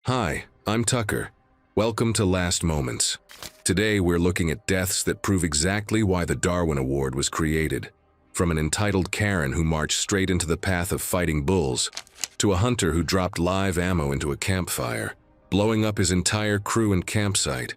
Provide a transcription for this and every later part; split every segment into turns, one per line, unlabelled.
Hi, I'm Tucker. Welcome to Last Moments. Today we're looking at deaths that prove exactly why the Darwin Award was created. From an entitled Karen who marched straight into the path of fighting bulls, to a hunter who dropped live ammo into a campfire, blowing up his entire crew and campsite.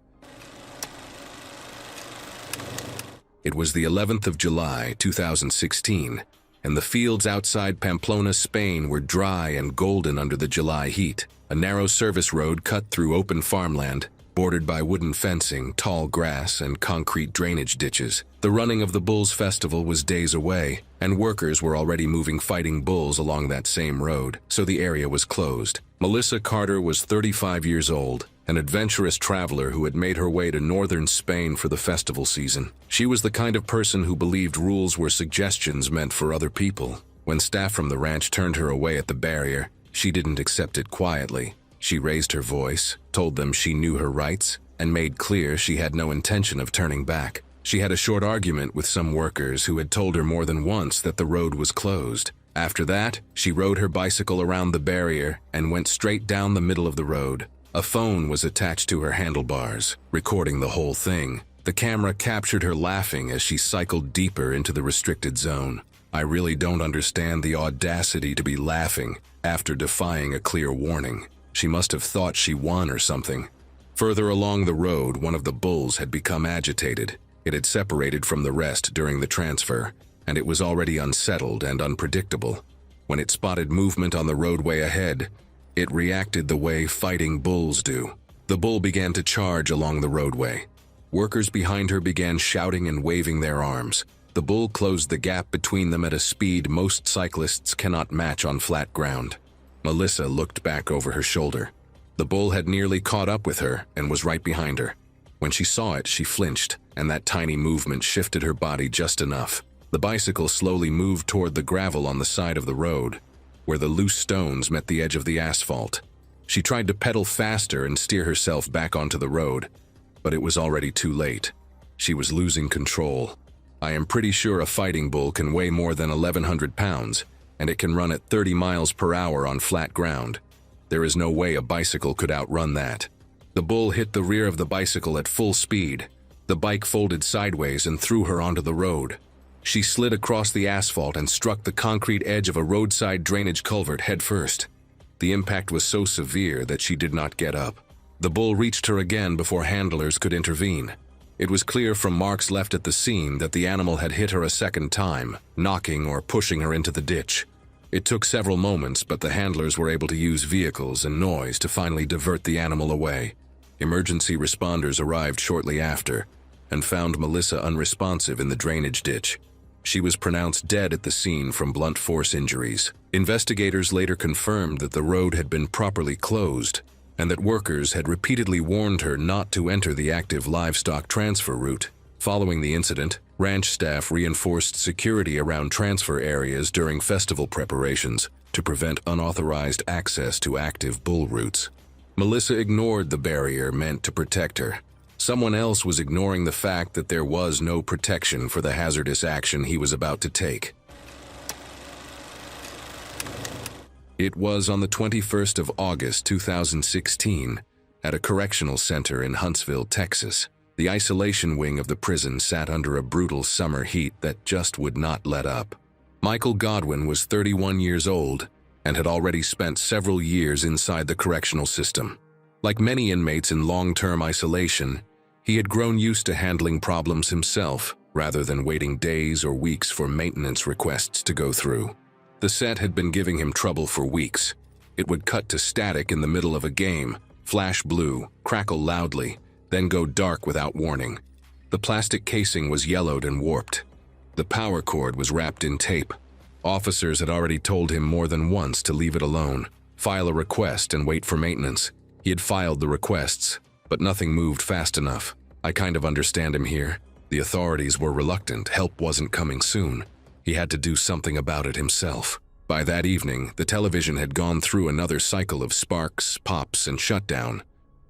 It was the 11th of July, 2016, and the fields outside Pamplona, Spain were dry and golden under the July heat. A narrow service road cut through open farmland, bordered by wooden fencing, tall grass, and concrete drainage ditches. The running of the Bulls Festival was days away, and workers were already moving fighting bulls along that same road, so the area was closed. Melissa Carter was 35 years old, an adventurous traveler who had made her way to northern Spain for the festival season. She was the kind of person who believed rules were suggestions meant for other people. When staff from the ranch turned her away at the barrier, she didn't accept it quietly. She raised her voice, told them she knew her rights, and made clear she had no intention of turning back. She had a short argument with some workers who had told her more than once that the road was closed. After that, she rode her bicycle around the barrier and went straight down the middle of the road. A phone was attached to her handlebars, recording the whole thing. The camera captured her laughing as she cycled deeper into the restricted zone. I really don't understand the audacity to be laughing after defying a clear warning. She must have thought she won or something. Further along the road, one of the bulls had become agitated. It had separated from the rest during the transfer, and it was already unsettled and unpredictable. When it spotted movement on the roadway ahead, it reacted the way fighting bulls do. The bull began to charge along the roadway. Workers behind her began shouting and waving their arms. The bull closed the gap between them at a speed most cyclists cannot match on flat ground. Melissa looked back over her shoulder. The bull had nearly caught up with her and was right behind her. When she saw it, she flinched, and that tiny movement shifted her body just enough. The bicycle slowly moved toward the gravel on the side of the road, where the loose stones met the edge of the asphalt. She tried to pedal faster and steer herself back onto the road, but it was already too late. She was losing control. I am pretty sure a fighting bull can weigh more than 1,100 pounds, and it can run at 30 miles per hour on flat ground. There is no way a bicycle could outrun that. The bull hit the rear of the bicycle at full speed. The bike folded sideways and threw her onto the road. She slid across the asphalt and struck the concrete edge of a roadside drainage culvert headfirst. The impact was so severe that she did not get up. The bull reached her again before handlers could intervene. It was clear from marks left at the scene that the animal had hit her a second time, knocking or pushing her into the ditch. It took several moments, but the handlers were able to use vehicles and noise to finally divert the animal away. Emergency responders arrived shortly after and found Melissa unresponsive in the drainage ditch. She was pronounced dead at the scene from blunt force injuries. Investigators later confirmed that the road had been properly closed and that workers had repeatedly warned her not to enter the active livestock transfer route. Following the incident, ranch staff reinforced security around transfer areas during festival preparations to prevent unauthorized access to active bull routes. Melissa ignored the barrier meant to protect her. Someone else was ignoring the fact that there was no protection for the hazardous action he was about to take. It was on the 21st of August 2016 at a correctional center in Huntsville, Texas. The isolation wing of the prison sat under a brutal summer heat that just would not let up. Michael Godwin was 31 years old and had already spent several years inside the correctional system. Like many inmates in long-term isolation, he had grown used to handling problems himself rather than waiting days or weeks for maintenance requests to go through. The set had been giving him trouble for weeks. It would cut to static in the middle of a game, flash blue, crackle loudly, then go dark without warning. The plastic casing was yellowed and warped. The power cord was wrapped in tape. Officers had already told him more than once to leave it alone, file a request and wait for maintenance. He had filed the requests, but nothing moved fast enough. I kind of understand him here. The authorities were reluctant, help wasn't coming soon. He had to do something about it himself. By that evening, the television had gone through another cycle of sparks, pops, and shutdown.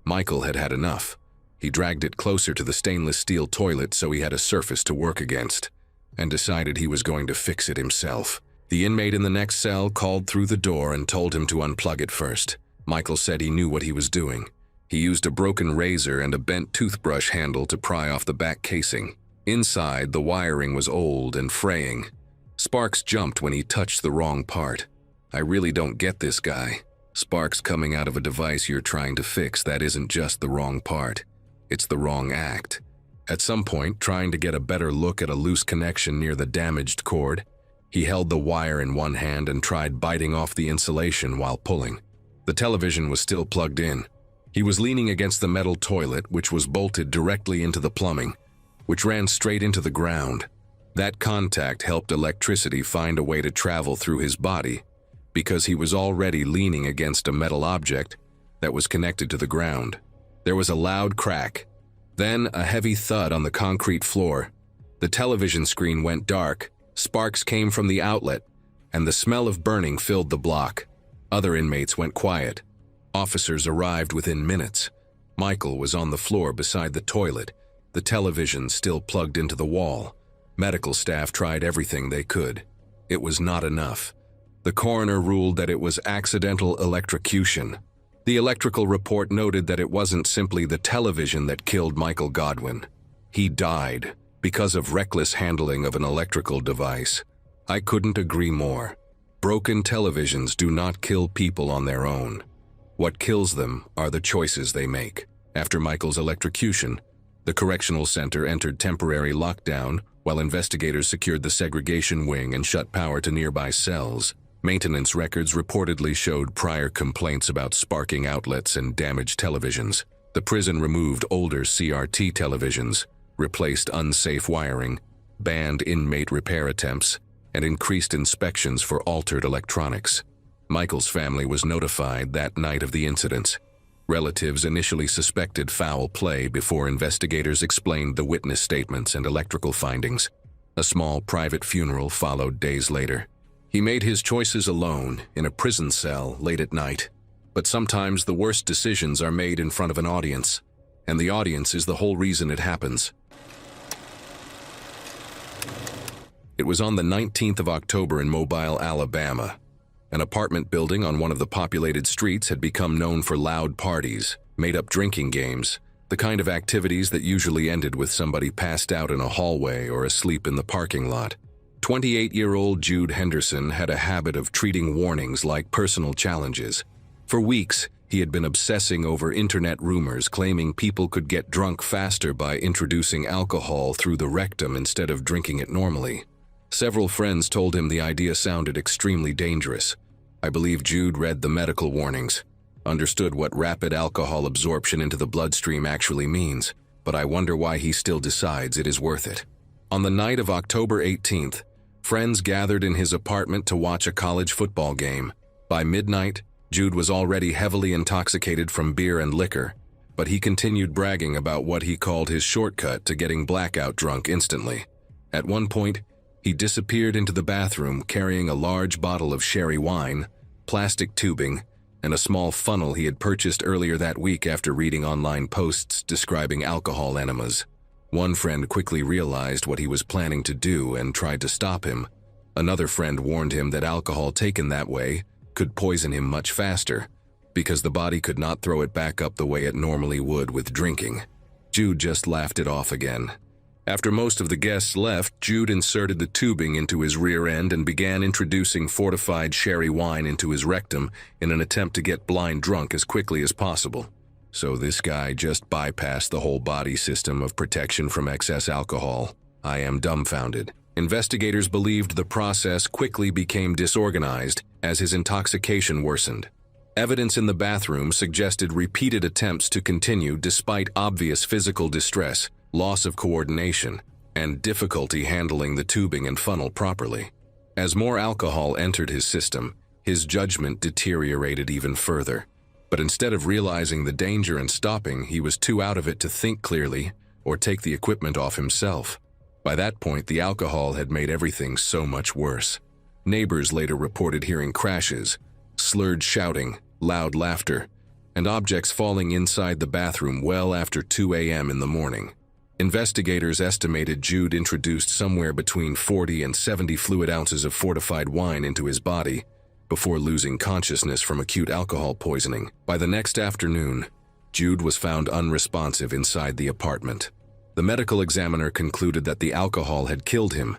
Michael had had enough. He dragged it closer to the stainless steel toilet so he had a surface to work against, and decided he was going to fix it himself. The inmate in the next cell called through the door and told him to unplug it first. Michael said he knew what he was doing. He used a broken razor and a bent toothbrush handle to pry off the back casing. Inside, the wiring was old and fraying. Sparks jumped when he touched the wrong part. I really don't get this guy. Sparks coming out of a device you're trying to fix, that isn't just the wrong part. It's the wrong act. At some point, trying to get a better look at a loose connection near the damaged cord, he held the wire in one hand and tried biting off the insulation while pulling. The television was still plugged in. He was leaning against the metal toilet, which was bolted directly into the plumbing, which ran straight into the ground. That contact helped electricity find a way to travel through his body, because he was already leaning against a metal object that was connected to the ground. There was a loud crack, then a heavy thud on the concrete floor. The television screen went dark, sparks came from the outlet, and the smell of burning filled the block. Other inmates went quiet. Officers arrived within minutes. Michael was on the floor beside the toilet, the television still plugged into the wall. Medical staff tried everything they could. It was not enough. The coroner ruled that it was accidental electrocution. The electrical report noted that it wasn't simply the television that killed Michael Godwin. He died because of reckless handling of an electrical device. I couldn't agree more. Broken televisions do not kill people on their own. What kills them are the choices they make. After Michael's electrocution, the correctional center entered temporary lockdown while investigators secured the segregation wing and shut power to nearby cells. Maintenance records reportedly showed prior complaints about sparking outlets and damaged televisions. The prison removed older CRT televisions, replaced unsafe wiring, banned inmate repair attempts, and increased inspections for altered electronics. Michael's family was notified that night of the incident. Relatives initially suspected foul play before investigators explained the witness statements and electrical findings. A small private funeral followed days later. He made his choices alone, in a prison cell, late at night. But sometimes the worst decisions are made in front of an audience, and the audience is the whole reason it happens. It was on the 19th of October in Mobile, Alabama. An apartment building on one of the populated streets had become known for loud parties, made-up drinking games, the kind of activities that usually ended with somebody passed out in a hallway or asleep in the parking lot. 28-year-old Jude Henderson had a habit of treating warnings like personal challenges. For weeks, he had been obsessing over internet rumors claiming people could get drunk faster by introducing alcohol through the rectum instead of drinking it normally. Several friends told him the idea sounded extremely dangerous. I believe Jude read the medical warnings, understood what rapid alcohol absorption into the bloodstream actually means, but I wonder why he still decides it is worth it. On the night of October 18th, friends gathered in his apartment to watch a college football game. By midnight, Jude was already heavily intoxicated from beer and liquor, but he continued bragging about what he called his shortcut to getting blackout drunk instantly. At one point, he disappeared into the bathroom carrying a large bottle of sherry wine, plastic tubing, and a small funnel he had purchased earlier that week after reading online posts describing alcohol enemas. One friend quickly realized what he was planning to do and tried to stop him. Another friend warned him that alcohol taken that way could poison him much faster, because the body could not throw it back up the way it normally would with drinking. Jude just laughed it off again. After most of the guests left, Jude inserted the tubing into his rear end and began introducing fortified sherry wine into his rectum in an attempt to get blind drunk as quickly as possible. So this guy just bypassed the whole body system of protection from excess alcohol. I am dumbfounded. Investigators believed the process quickly became disorganized as his intoxication worsened. Evidence in the bathroom suggested repeated attempts to continue despite obvious physical distress, loss of coordination, and difficulty handling the tubing and funnel properly. As more alcohol entered his system, his judgment deteriorated even further. But instead of realizing the danger and stopping, he was too out of it to think clearly or take the equipment off himself. By that point, the alcohol had made everything so much worse. Neighbors later reported hearing crashes, slurred shouting, loud laughter, and objects falling inside the bathroom well after 2 a.m. in the morning. Investigators estimated Jude introduced somewhere between 40 and 70 fluid ounces of fortified wine into his body, before losing consciousness from acute alcohol poisoning. By the next afternoon, Jude was found unresponsive inside the apartment. The medical examiner concluded that the alcohol had killed him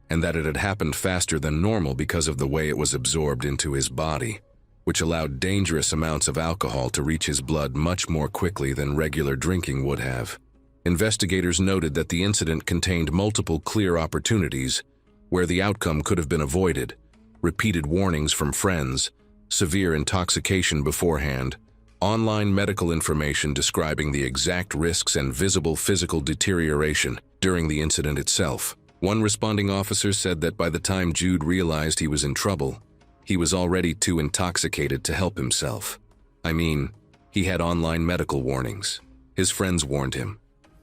and that it had happened faster than normal because of the way it was absorbed into his body, which allowed dangerous amounts of alcohol to reach his blood much more quickly than regular drinking would have. Investigators noted that the incident contained multiple clear opportunities where the outcome could have been avoided: repeated warnings from friends, severe intoxication beforehand, online medical information describing the exact risks and visible physical deterioration during the incident itself. One responding officer said that by the time Jude realized he was in trouble, he was already too intoxicated to help himself. I mean, he had online medical warnings. His friends warned him.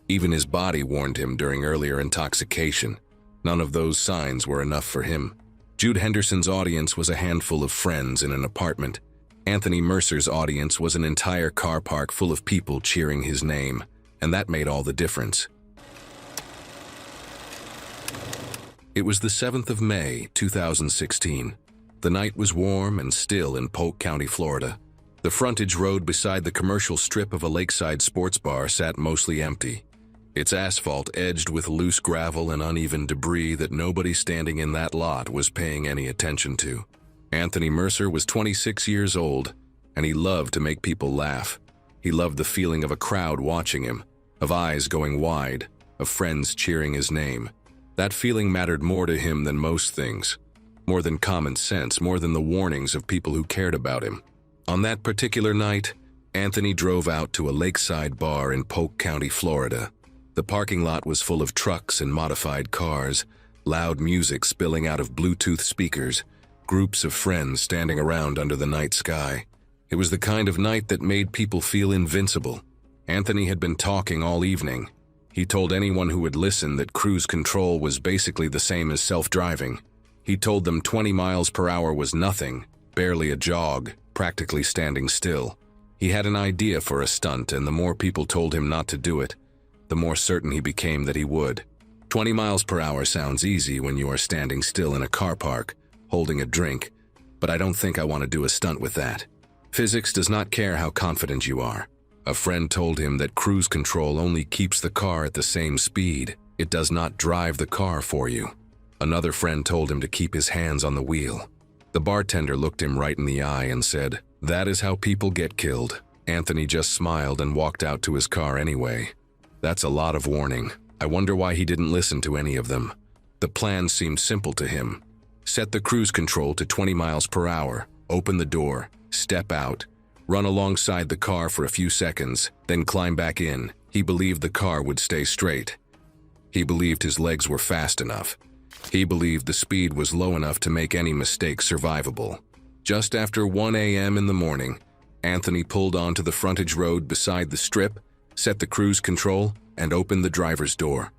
Even his body warned him during earlier intoxication. None of those signs were enough for him. Jude Henderson's audience was a handful of friends in an apartment. Anthony Mercer's audience was an entire car park full of people cheering his name, and that made all the difference. It was the 7th of May, 2016. The night was warm and still in Polk County, Florida. The frontage road beside the commercial strip of a lakeside sports bar sat mostly empty, its asphalt edged with loose gravel and uneven debris that nobody standing in that lot was paying any attention to. Anthony Mercer was 26 years old, and he loved to make people laugh. He loved the feeling of a crowd watching him, of eyes going wide, of friends cheering his name. That feeling mattered more to him than most things, more than common sense, more than the warnings of people who cared about him. On that particular night, Anthony drove out to a lakeside bar in Polk County, Florida. The parking lot was full of trucks and modified cars, loud music spilling out of Bluetooth speakers, groups of friends standing around under the night sky. It was the kind of night that made people feel invincible. Anthony had been talking all evening. He told anyone who would listen that cruise control was basically the same as self-driving. He told them 20 miles per hour was nothing, barely a jog, practically standing still. He had an idea for a stunt, and the more people told him not to do it, the more certain he became that he would. 20 miles per hour sounds easy when you are standing still in a car park, holding a drink, but I don't think I want to do a stunt with that. Physics does not care how confident you are. A friend told him that cruise control only keeps the car at the same speed. It does not drive the car for you. Another friend told him to keep his hands on the wheel. The bartender looked him right in the eye and said, "That is how people get killed." Anthony just smiled and walked out to his car anyway. That's a lot of warning. I wonder why he didn't listen to any of them. The plan seemed simple to him. Set the cruise control to 20 miles per hour, open the door, step out, run alongside the car for a few seconds, then climb back in. He believed the car would stay straight. He believed his legs were fast enough. He believed the speed was low enough to make any mistake survivable. Just after 1 a.m. in the morning, Anthony pulled onto the frontage road beside the strip, set the cruise control, and opened the driver's door.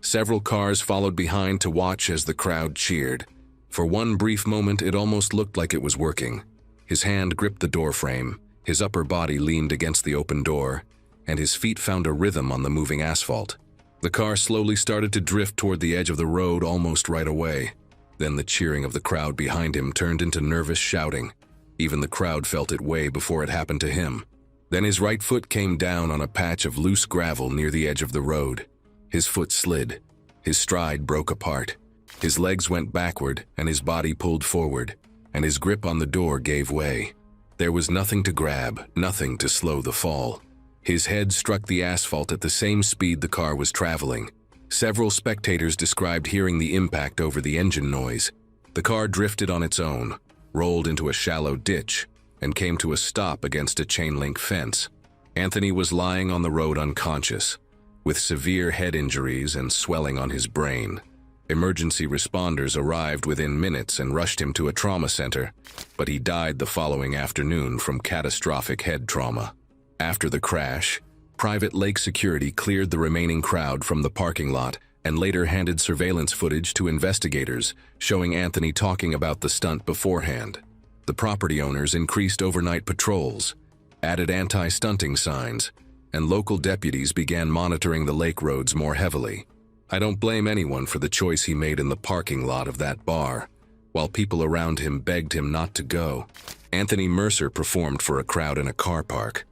Several cars followed behind to watch as the crowd cheered. For one brief moment, it almost looked like it was working. His hand gripped the doorframe, his upper body leaned against the open door, and his feet found a rhythm on the moving asphalt. The car slowly started to drift toward the edge of the road almost right away. Then the cheering of the crowd behind him turned into nervous shouting. Even the crowd felt it way before it happened to him. Then his right foot came down on a patch of loose gravel near the edge of the road. His foot slid. His stride broke apart. His legs went backward and his body pulled forward, and his grip on the door gave way. There was nothing to grab, nothing to slow the fall. His head struck the asphalt at the same speed the car was traveling. Several spectators described hearing the impact over the engine noise. The car drifted on its own, rolled into a shallow ditch, and came to a stop against a chain-link fence. Anthony was lying on the road unconscious, with severe head injuries and swelling on his brain. Emergency responders arrived within minutes and rushed him to a trauma center, but he died the following afternoon from catastrophic head trauma. After the crash, private lake security cleared the remaining crowd from the parking lot and later handed surveillance footage to investigators showing Anthony talking about the stunt beforehand. The property owners increased overnight patrols, added anti-stunting signs, and local deputies began monitoring the lake roads more heavily. I don't blame anyone for the choice he made in the parking lot of that bar, while people around him begged him not to go. Anthony Mercer performed for a crowd in a car park.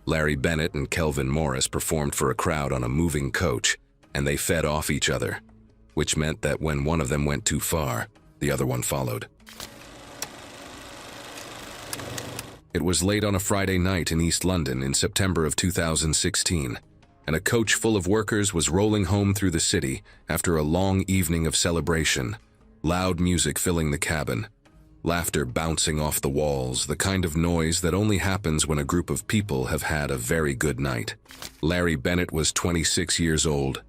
Larry Bennett and Kelvin Morris performed for a crowd on a moving coach, and they fed off each other, which meant that when one of them went too far, the other one followed. It was late on a Friday night in East London in September of 2016, and a coach full of workers was rolling home through the city after a long evening of celebration, loud music filling the cabin, laughter bouncing off the walls, the kind of noise that only happens when a group of people have had a very good night. Larry Bennett was 26 years old,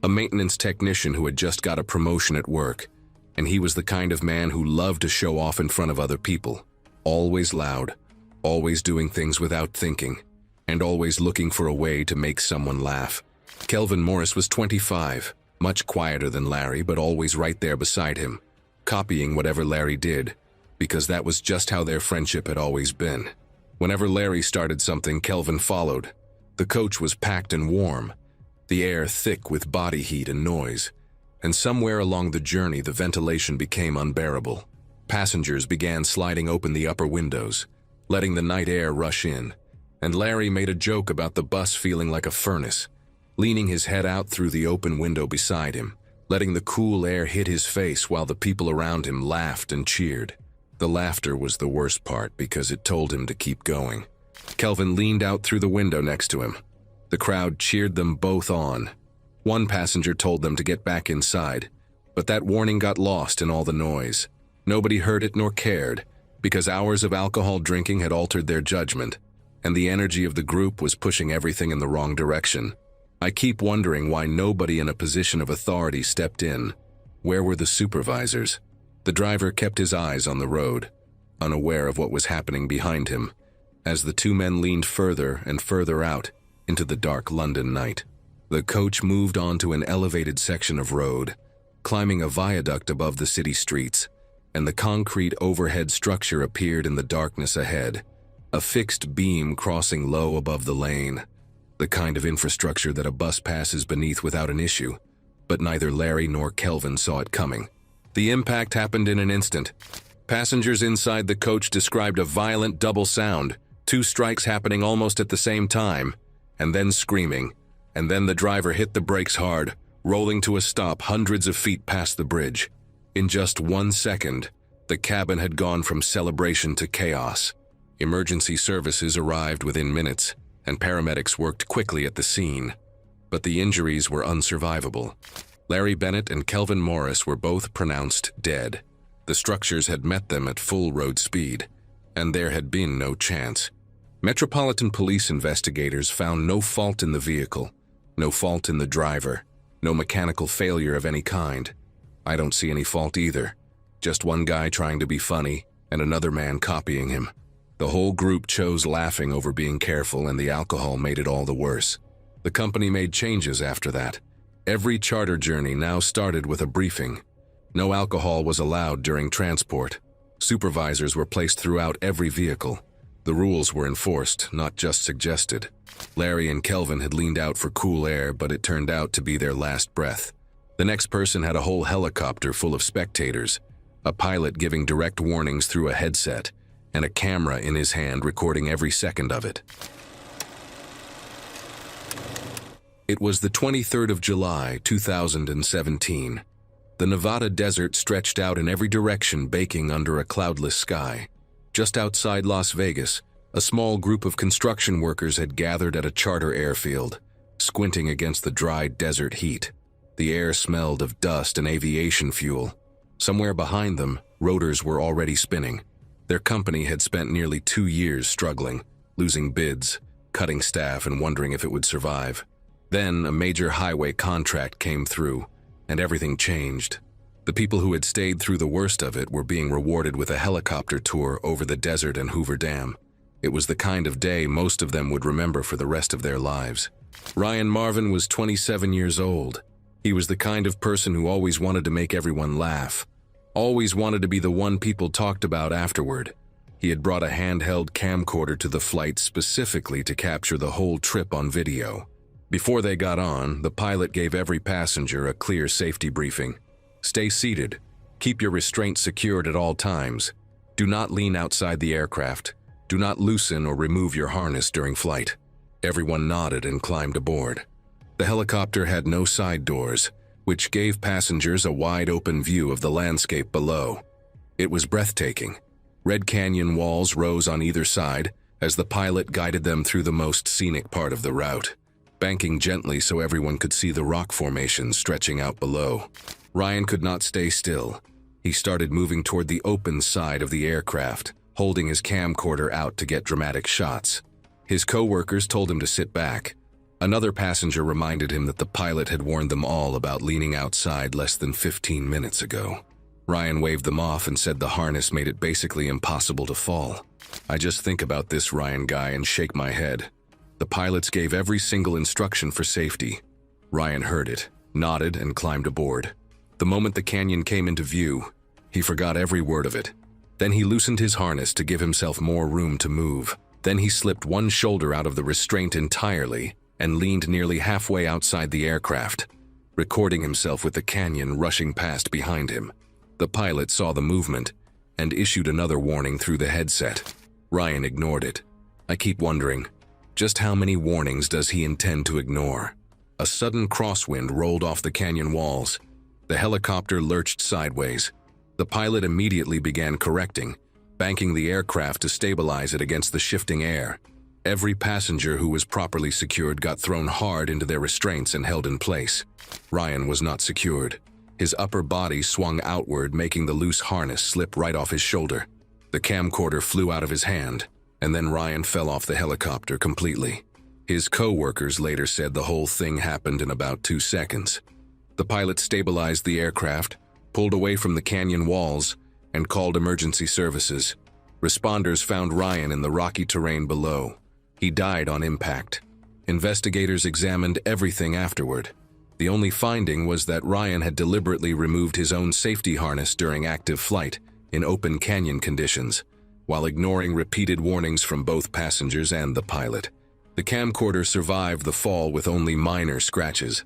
a maintenance technician who had just got a promotion at work, and he was the kind of man who loved to show off in front of other people, always loud, always doing things without thinking, and always looking for a way to make someone laugh. Kelvin Morris was 25, much quieter than Larry, but always right there beside him, copying whatever Larry did, because that was just how their friendship had always been. Whenever Larry started something, Kelvin followed. The coach was packed and warm, the air thick with body heat and noise, and somewhere along the journey the ventilation became unbearable. Passengers began sliding open the upper windows, letting the night air rush in, and Larry made a joke about the bus feeling like a furnace, leaning his head out through the open window beside him, letting the cool air hit his face while the people around him laughed and cheered. The laughter was the worst part because it told him to keep going. Kelvin leaned out through the window next to him. The crowd cheered them both on. One passenger told them to get back inside, but that warning got lost in all the noise. Nobody heard it nor cared, because hours of alcohol drinking had altered their judgment, and the energy of the group was pushing everything in the wrong direction. I keep wondering why nobody in a position of authority stepped in. Where were the supervisors? The driver kept his eyes on the road, unaware of what was happening behind him, as the two men leaned further and further out into the dark London night. The coach moved onto an elevated section of road, climbing a viaduct above the city streets, and the concrete overhead structure appeared in the darkness ahead, a fixed beam crossing low above the lane, the kind of infrastructure that a bus passes beneath without an issue, but neither Larry nor Kelvin saw it coming. The impact happened in an instant. Passengers inside the coach described a violent double sound, two strikes happening almost at the same time, and then screaming, and then the driver hit the brakes hard, rolling to a stop hundreds of feet past the bridge. In just 1 second, the cabin had gone from celebration to chaos. Emergency services arrived within minutes, and paramedics worked quickly at the scene. But the injuries were unsurvivable. Larry Bennett and Kelvin Morris were both pronounced dead. The structures had met them at full road speed, and there had been no chance. Metropolitan Police investigators found no fault in the vehicle, no fault in the driver, no mechanical failure of any kind. I don't see any fault either. Just one guy trying to be funny and another man copying him. The whole group chose laughing over being careful, and the alcohol made it all the worse. The company made changes after that. Every charter journey now started with a briefing. No alcohol was allowed during transport. Supervisors were placed throughout every vehicle. The rules were enforced, not just suggested. Larry and Kelvin had leaned out for cool air, but it turned out to be their last breath. The next person had a whole helicopter full of spectators, a pilot giving direct warnings through a headset, and a camera in his hand recording every second of it. It was the 23rd of July, 2017. The Nevada desert stretched out in every direction, baking under a cloudless sky. Just outside Las Vegas, a small group of construction workers had gathered at a charter airfield, squinting against the dry desert heat. The air smelled of dust and aviation fuel. Somewhere behind them, rotors were already spinning. Their company had spent nearly 2 years struggling, losing bids, cutting staff, and wondering if it would survive. Then a major highway contract came through, and everything changed. The people who had stayed through the worst of it were being rewarded with a helicopter tour over the desert and Hoover Dam. It was the kind of day most of them would remember for the rest of their lives. Ryan Marvin was 27 years old. He was the kind of person who always wanted to make everyone laugh, always wanted to be the one people talked about afterward. He had brought a handheld camcorder to the flight specifically to capture the whole trip on video. Before they got on, the pilot gave every passenger a clear safety briefing. Stay seated. Keep your restraints secured at all times. Do not lean outside the aircraft. Do not loosen or remove your harness during flight. Everyone nodded and climbed aboard. The helicopter had no side doors, which gave passengers a wide-open view of the landscape below. It was breathtaking. Red Canyon walls rose on either side as the pilot guided them through the most scenic part of the route, banking gently so everyone could see the rock formations stretching out below. Ryan could not stay still. He started moving toward the open side of the aircraft, holding his camcorder out to get dramatic shots. His co-workers told him to sit back. Another passenger reminded him that the pilot had warned them all about leaning outside less than 15 minutes ago. Ryan waved them off and said the harness made it basically impossible to fall. I just think about this Ryan guy and shake my head. The pilots gave every single instruction for safety. Ryan heard it, nodded, and climbed aboard. The moment the canyon came into view, he forgot every word of it. Then he loosened his harness to give himself more room to move. Then he slipped one shoulder out of the restraint entirely and leaned nearly halfway outside the aircraft, recording himself with the canyon rushing past behind him. The pilot saw the movement and issued another warning through the headset. Ryan ignored it. I keep wondering, just how many warnings does he intend to ignore? A sudden crosswind rolled off the canyon walls. The helicopter lurched sideways. The pilot immediately began correcting, banking the aircraft to stabilize it against the shifting air. Every passenger who was properly secured got thrown hard into their restraints and held in place. Ryan was not secured. His upper body swung outward, making the loose harness slip right off his shoulder. The camcorder flew out of his hand, and then Ryan fell off the helicopter completely. His co-workers later said the whole thing happened in about 2 seconds. The pilot stabilized the aircraft, pulled away from the canyon walls, and called emergency services. Responders found Ryan in the rocky terrain below. He died on impact. Investigators examined everything afterward. The only finding was that Ryan had deliberately removed his own safety harness during active flight in open canyon conditions, while ignoring repeated warnings from both passengers and the pilot. The camcorder survived the fall with only minor scratches.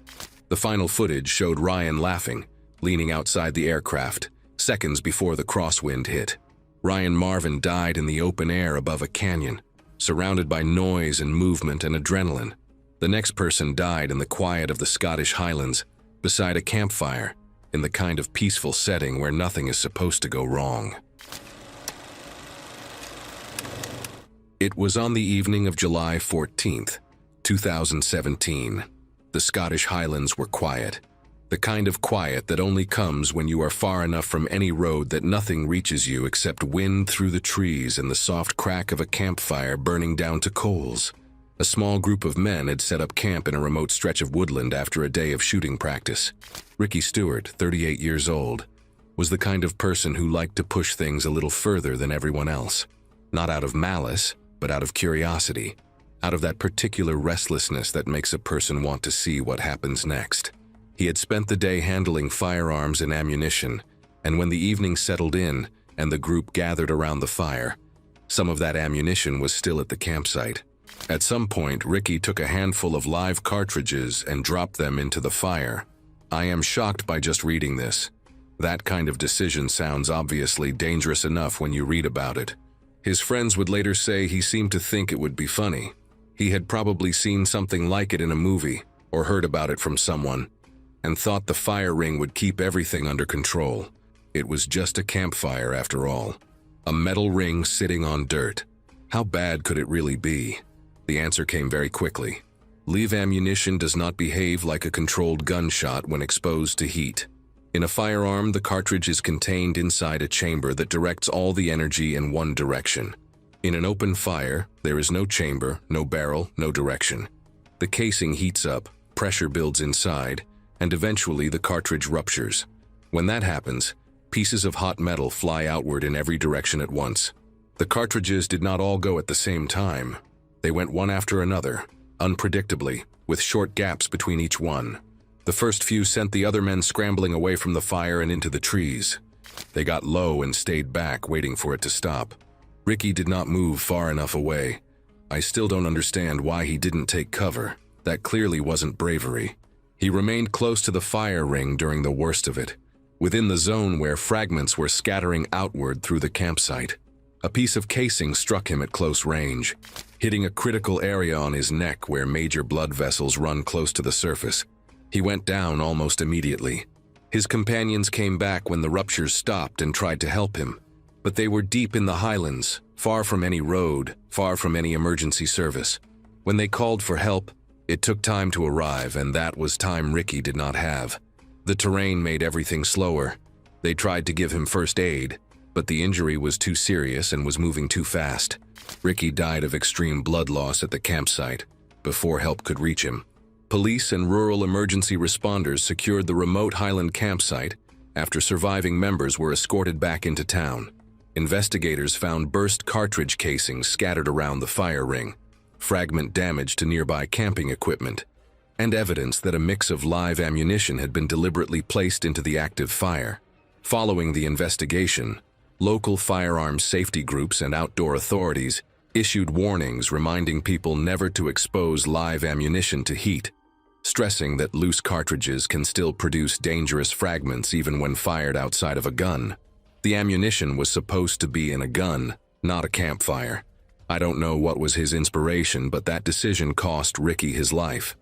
The final footage showed Ryan laughing, leaning outside the aircraft, seconds before the crosswind hit. Ryan Marvin died in the open air above a canyon, surrounded by noise and movement and adrenaline. The next person died in the quiet of the Scottish Highlands, beside a campfire, in the kind of peaceful setting where nothing is supposed to go wrong. It was on the evening of July 14th, 2017. The Scottish Highlands were quiet. The kind of quiet that only comes when you are far enough from any road that nothing reaches you except wind through the trees and the soft crack of a campfire burning down to coals. A small group of men had set up camp in a remote stretch of woodland after a day of shooting practice. Ricky Stewart, 38 years old, was the kind of person who liked to push things a little further than everyone else. Not out of malice, but out of curiosity. Out of that particular restlessness that makes a person want to see what happens next. He had spent the day handling firearms and ammunition, and when the evening settled in and the group gathered around the fire, some of that ammunition was still at the campsite. At some point, Ricky took a handful of live cartridges and dropped them into the fire. I am shocked by just reading this. That kind of decision sounds obviously dangerous enough when you read about it. His friends would later say he seemed to think it would be funny. He had probably seen something like it in a movie or heard about it from someone, and thought the fire ring would keep everything under control. It was just a campfire after all. A metal ring sitting on dirt. How bad could it really be? The answer came very quickly. Live ammunition does not behave like a controlled gunshot when exposed to heat. In a firearm, the cartridge is contained inside a chamber that directs all the energy in one direction. In an open fire, there is no chamber, no barrel, no direction. The casing heats up, pressure builds inside, and eventually the cartridge ruptures. When that happens, pieces of hot metal fly outward in every direction at once. The cartridges did not all go at the same time. They went one after another, unpredictably, with short gaps between each one. The first few sent the other men scrambling away from the fire and into the trees. They got low and stayed back, waiting for it to stop. Ricky did not move far enough away. I still don't understand why he didn't take cover. That clearly wasn't bravery. He remained close to the fire ring during the worst of it, within the zone where fragments were scattering outward through the campsite. A piece of casing struck him at close range, hitting a critical area on his neck where major blood vessels run close to the surface. He went down almost immediately. His companions came back when the ruptures stopped and tried to help him, but they were deep in the highlands, far from any road, far from any emergency service. When they called for help, it took time to arrive, and that was time Ricky did not have. The terrain made everything slower. They tried to give him first aid, but the injury was too serious and was moving too fast. Ricky died of extreme blood loss at the campsite before help could reach him. Police and rural emergency responders secured the remote highland campsite after surviving members were escorted back into town. Investigators found burst cartridge casings scattered around the fire ring, fragment damage to nearby camping equipment, and evidence that a mix of live ammunition had been deliberately placed into the active fire. Following the investigation, local firearms safety groups and outdoor authorities issued warnings reminding people never to expose live ammunition to heat, stressing that loose cartridges can still produce dangerous fragments even when fired outside of a gun. The ammunition was supposed to be in a gun, not a campfire. I don't know what was his inspiration, but that decision cost Ricky his life.